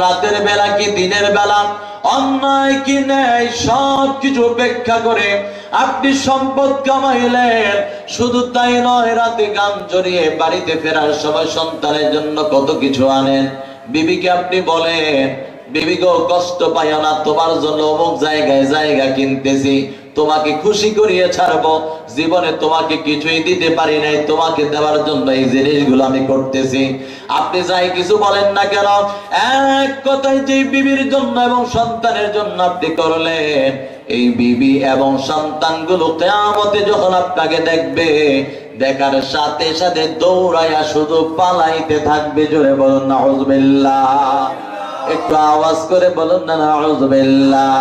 রাতের বেলা কি দিনের বেলা, অন্যায় কি ন্যায়, সব কিছু উপেক্ষা করে আপনি সম্পদ কামাইলেন। শুধু তাই নয়, রাতে গান জড়িয়ে বাড়িতে ফেরার সময় সন্তানের জন্য কত কিছু আনেন। বিবিকে আপনি বলেন, বিবি গো কষ্ট পাইও না, তোমার জন্য অমুক জায়গায় জায়গা কিনতেছি, তোমাকে খুশি করিয়ে ছাড়বো। জীবনে তোমাকে কিছুই দিতে পারি নাই, তোমাকে দেওয়ার জন্য এই জিনিসগুলো আমি করতেছি। আপনি যাই কিছু বলেন না কেন, এক কথায় যে বিবির জন্য এবং সন্তানের জন্য আপনি করলেন, এই বিবি এবং সন্তানগুলো কিয়ামতে যখন আপনাকে দেখবে, দেখার সাথে সাথে দৌড়াইয়া শুধু পালাইতে থাকবে। জোরে বলুন নাউযুবিল্লাহ, একটু আওয়াজ করে বলুন না নাউযুবিল্লাহ।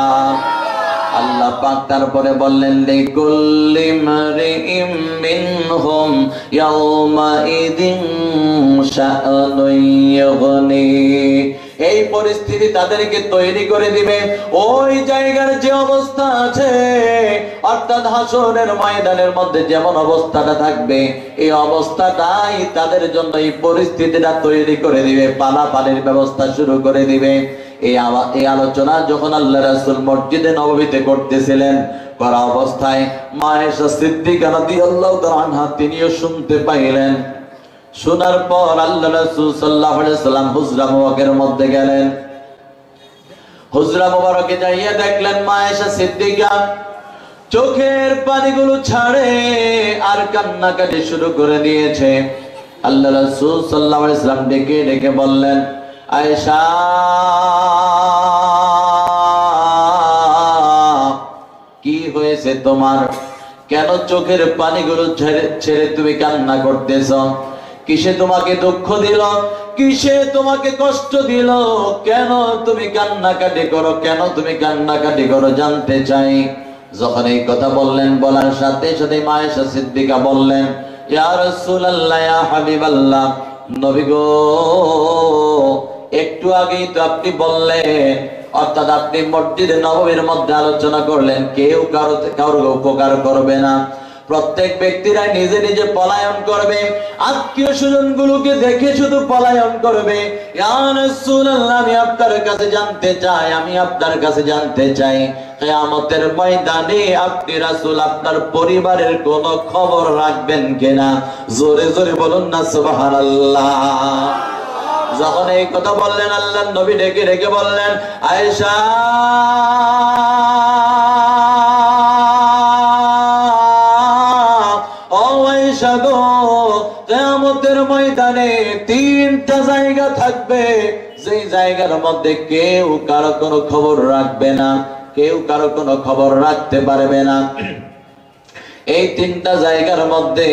আল্লাহ পাক তারপরে বললেন, লিকুল্লি মারিইম মিনহুম ইয়াওমা ইদিন শাআনুন ইউগনি। এই পরিস্থিতি তাদেরকে তৈরি করে দিবে। ওই জায়গার যে অবস্থা আছে, অর্থাৎ হাসরের ময়দানের মধ্যে যেমন অবস্থাটা থাকবে, এই অবস্থাটাই তাদের জন্য এই পরিস্থিতিটা তৈরি করে দিবে, পালাপালির ব্যবস্থা শুরু করে দিবে। এই আলোচনা যখন আল্লাহ রাসূল মসজিদে নববীতে করতেছিলেন, করা অবস্থায় মা আয়েশা সিদ্দিকা রাদিয়াল্লাহু তাআলা আনহা তিনিও শুনতে পাইলেন। শোনার পর আল্লাহ রাসূল সাল্লাল্লাহু আলাইহি সাল্লাম হুজরা মুবারকের মধ্যে গেলেন। হুজরা মুবারকে যাইয়া দেখলেন মা আয়েশা সিদ্দিকা চোখের পানিগুলো ছাড়ে আর কান্নাকাটি শুরু করে দিয়েছে। আল্লাহ রাসূল সাল্লাল্লাহু আলাইহি সাল্লাম ডেকে ডেকে বললেন, আয়েশা কি হয়েছে তোমার? কেন চোখের পানিগুলো ছেড়ে তুমি কান্না করতেছ? কিসে তোমাকে দুঃখ দিল? কিসে তোমাকে কষ্ট দিল? কেন তুমি কান্নাকাটি করো? কেন তুমি কান্নাকাটি করো জানতে চাই। যখন এই কথা বললেন, বলার সাথে সাথে মা আয়েশা সিদ্দিকা বললেন, ইয়া রাসূলুল্লাহ, ইয়া হাবিবাল্লাহ, নবী গো, একটু আগেই তো আপনি বললেন, অর্থাৎ আপনি মসজিদে নববীর মধ্যে আলোচনা করলেন, কেউ কারো উপকার করবে না, প্রত্যেক ব্যক্তিরা নিজে নিজে পলায়ন করবে, আত্মীয় স্বজন গুলোকে দেখে শুধু পলায়ন করবে। ইয়া রাসূলুল্লাহ, আমি আপনার কাছে জানতে চাই কিয়ামতের ময়দানে আপনি রাসূল আপনার পরিবারের কোনো খবর রাখবেন কিনা? জোরে জোরে বলুন না সুবহানাল্লাহ। যখন এই কথা বললেন, আল্লাহর নবী ডেকে ডেকে বললেন, আয়েশা ও আয়েশা গো, কিয়ামতের ময়দানে তিনটা জায়গা থাকবে, যেই জায়গার মধ্যে কেউ কারো কোনো খবর রাখবে না, কেউ কারো কোনো খবর রাখতে পারবে না। এই তিনটা জায়গার মধ্যে